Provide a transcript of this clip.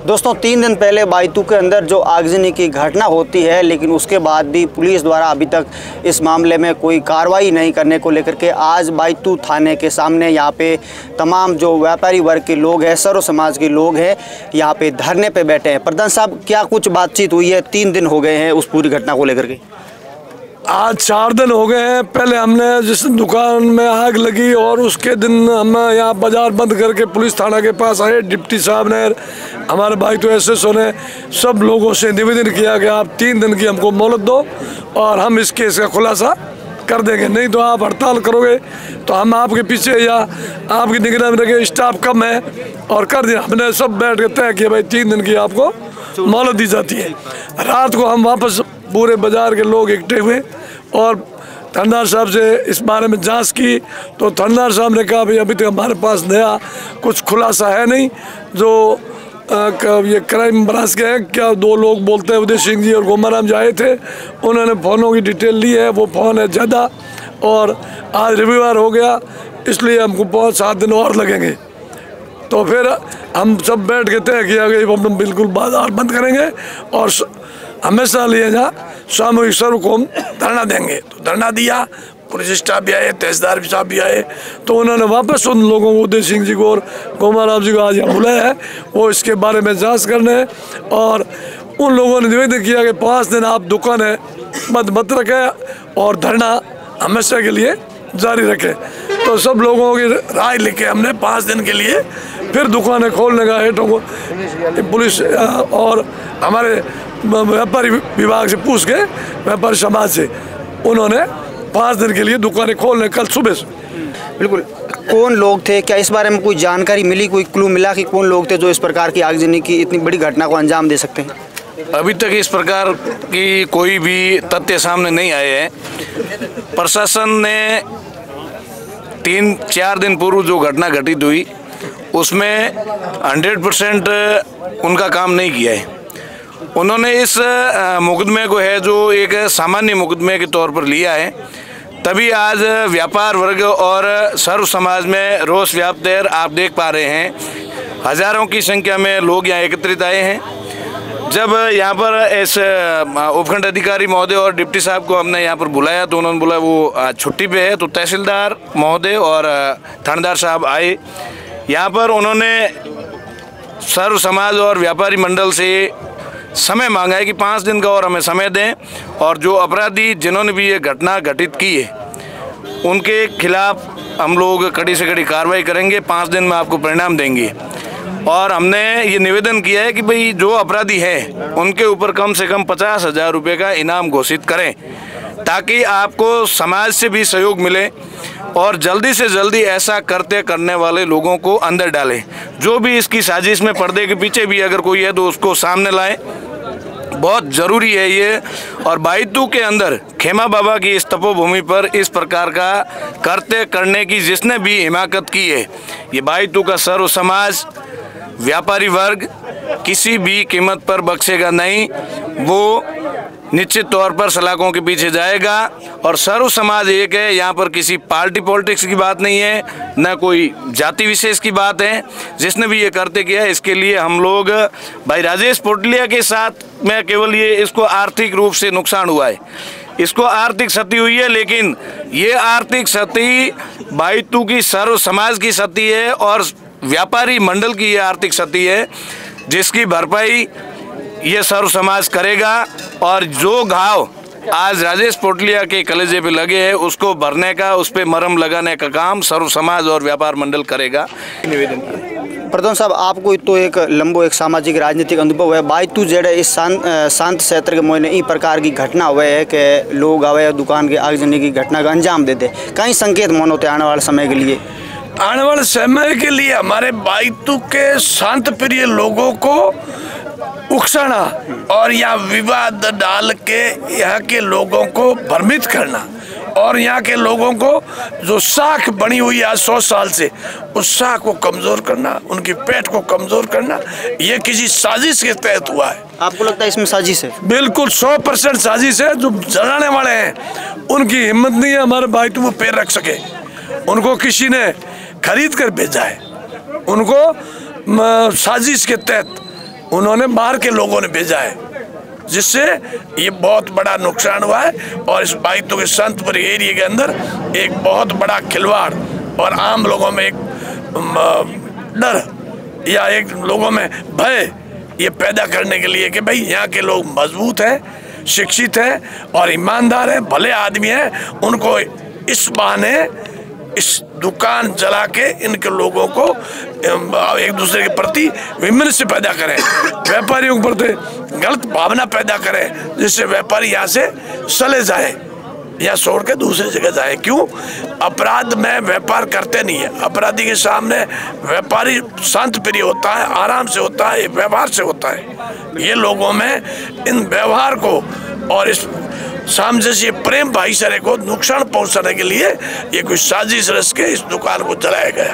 दोस्तों 3 दिन पहले बायतू के अंदर जो आगजनी की घटना होती है, लेकिन उसके बाद भी पुलिस द्वारा अभी तक इस मामले में कोई कार्रवाई नहीं करने को लेकर के आज बायतू थाने के सामने यहाँ पे तमाम जो व्यापारी वर्ग के लोग हैं, सर्व समाज के लोग हैं, यहाँ पे धरने पे बैठे हैं। प्रधान साहब, क्या कुछ बातचीत हुई है? 3 दिन हो गए हैं उस पूरी घटना को लेकर के। आज 4 दिन हो गए हैं। पहले हमने जिस दुकान में आग लगी और उसके दिन हम यहाँ बाजार बंद करके पुलिस थाना के पास आए। डिप्टी साहब ने, हमारे भाई तो एसएसओ ने सब लोगों से निवेदन किया कि आप 3 दिन की हमको मोहलत दो और हम इस केस का खुलासा कर देंगे, नहीं तो आप हड़ताल करोगे तो हम आपके पीछे या आपकी निगरानी में रखे। स्टाफ कम है और कर दिया। हमने सब बैठ के तय किया भाई 3 दिन की आपको मोहलत दी जाती है। रात को हम वापस पूरे बाजार के लोग इकट्ठे हुए और थानेदार साहब से इस बारे में जांच की तो थानेदार साहब ने कहा भाई अभी तक हमारे पास नया कुछ खुलासा है नहीं। जो ये क्राइम ब्रांच के हैं, क्या 2 लोग बोलते हैं उदय सिंह जी और गोमाराम जी आए थे, उन्होंने फ़ोनों की डिटेल ली है, वो फ़ोन है ज़्यादा और आज रविवार हो गया इसलिए हमको 5-7 दिन और लगेंगे। तो फिर हम सब बैठ के तय किया कि हम बिल्कुल बाजार बंद करेंगे और हमेशा लिए जा सामूहिक सर्वकोम धरना देंगे। तो धरना दिया, पुलिस स्टाफ भी आए, तहसीलदार साहब भी आए, तो उन्होंने वापस उन लोगों को, उदय सिंह जी को और गोमाराम जी को आज यहाँ बुलाया है, वो इसके बारे में जांच करने हैं। और उन लोगों ने निवेदन किया कि 5 दिन आप दुकानें बंद मत रखें और धरना हमेशा के लिए जारी रखें। तो सब लोगों की राय लेके हमने 5 दिन के लिए फिर दुकानें खोलने का हेठों को पुलिस और हमारे व्यापारी विभाग से पूछ के, व्यापारी समाज से, उन्होंने 5 दिन के लिए दुकानें खोलने कल सुबह से। बिल्कुल। कौन लोग थे, क्या इस बारे में कोई जानकारी मिली, कोई क्लू मिला कि कौन लोग थे जो इस प्रकार की आगजनी की इतनी बड़ी घटना को अंजाम दे सकते हैं? अभी तक इस प्रकार की कोई भी तथ्य सामने नहीं आए हैं। प्रशासन ने 3-4 दिन पूर्व जो घटना घटित हुई उसमें 100% उनका काम नहीं किया है। उन्होंने इस मुकदमे को है जो एक सामान्य मुकदमे के तौर पर लिया है, तभी आज व्यापार वर्ग और सर्व समाज में रोष व्याप्त है। आप देख पा रहे हैं हजारों की संख्या में लोग यहाँ एकत्रित आए हैं। जब यहाँ पर इस उपखंड अधिकारी महोदय और डिप्टी साहब को हमने यहाँ पर बुलाया तो उन्होंने बोला वो छुट्टी पे है, तो तहसीलदार महोदय और थानेदार साहब आए यहाँ पर। उन्होंने सर्व समाज और व्यापारी मंडल से समय मांगा है कि 5 दिन का और हमें समय दें और जो अपराधी जिन्होंने भी ये घटना घटित की है उनके खिलाफ हम लोग कड़ी से कड़ी कार्रवाई करेंगे। 5 दिन में आपको परिणाम देंगे। और हमने ये निवेदन किया है कि भाई जो अपराधी हैं उनके ऊपर कम से कम 50,000 रुपये का इनाम घोषित करें ताकि आपको समाज से भी सहयोग मिले और जल्दी से जल्दी ऐसा करने वाले लोगों को अंदर डालें। जो भी इसकी साजिश में पर्दे के पीछे भी अगर कोई है तो उसको सामने लाएं, बहुत ज़रूरी है ये। और बायतू के अंदर खेमा बाबा की इस तपोभूमि पर इस प्रकार का करने की जिसने भी हिमाकत की है, ये बायतू का सर्व समाज व्यापारी वर्ग किसी भी कीमत पर बख्शेगा नहीं। वो निश्चित तौर पर सलाखों के पीछे जाएगा और सर्व समाज एक है। यहाँ पर किसी पार्टी पॉलिटिक्स की बात नहीं है, न कोई जाति विशेष की बात है। जिसने भी ये करते किया इसके लिए हम लोग भाई राजेश पोटलिया के साथ में केवल ये इसको आर्थिक रूप से नुकसान हुआ है, इसको आर्थिक क्षति हुई है, लेकिन ये आर्थिक क्षति बायतू की सर्व समाज की क्षति है और व्यापारी मंडल की ये आर्थिक क्षति है जिसकी भरपाई ये सर्व समाज करेगा। और जो घाव आज राजेश पोटलिया के कलेजे पे लगे हैं उसको भरने का, उस पर मरहम लगाने का काम सर्व समाज और व्यापार मंडल करेगा। निवेदन प्रधान साहब, आपको तो एक लंबो एक सामाजिक राजनीतिक अनुभव है। बायतू जेड़े इस शांत क्षेत्र के मोने ई प्रकार की घटना हुए है कि लोग आवे दुकान के आगजनी की घटना का अंजाम दे दे, कई संकेत मोनो थे आने वाले समय के लिए? आने वाले समय के लिए हमारे बायतू के शांत प्रिय लोगों को उकसाना और यहाँ विवाद डाल के यहाँ के लोगों को भ्रमित करना और यहाँ के लोगों को जो साख बनी हुई है आज 100 साल से, उस साख को कमज़ोर करना, उनकी पेट को कमज़ोर करना, ये किसी साजिश के तहत हुआ है। आपको लगता है इसमें साजिश है? बिल्कुल 100% साजिश है। जो जलाने वाले हैं उनकी हिम्मत नहीं है हमारे बायतू में पैर रख सके। उनको किसी ने खरीद कर भेजा है, उनको साजिश के तहत उन्होंने बाहर के लोगों ने भेजा है, जिससे ये बहुत बड़ा नुकसान हुआ है। और इस बाइतू के संतपुरी एरिया के अंदर एक बहुत बड़ा खिलवाड़ और आम लोगों में एक डर या एक लोगों में भय ये पैदा करने के लिए कि भाई यहाँ के लोग मजबूत हैं, शिक्षित हैं और ईमानदार हैं, भले आदमी हैं, उनको इस बहाने इस दुकान जला के इनके लोगों को एक दूसरे के प्रति विमर्श पैदा करें, व्यापारियों के प्रति गलत भावना पैदा करें, जिससे व्यापारी यहाँ से चले जाए या छोड़ के दूसरी जगह जाए। क्यों? अपराध में व्यापार करते नहीं है। अपराधी के सामने व्यापारी शांत प्रिय होता है, आराम से होता है, व्यवहार से होता है। ये लोगों में इन व्यवहार को और इस सामंजस्य प्रेम भाईचारे को नुकसान पहुंचाने के लिए ये कोई साजिश रच के इस दुकान को जलाया गया।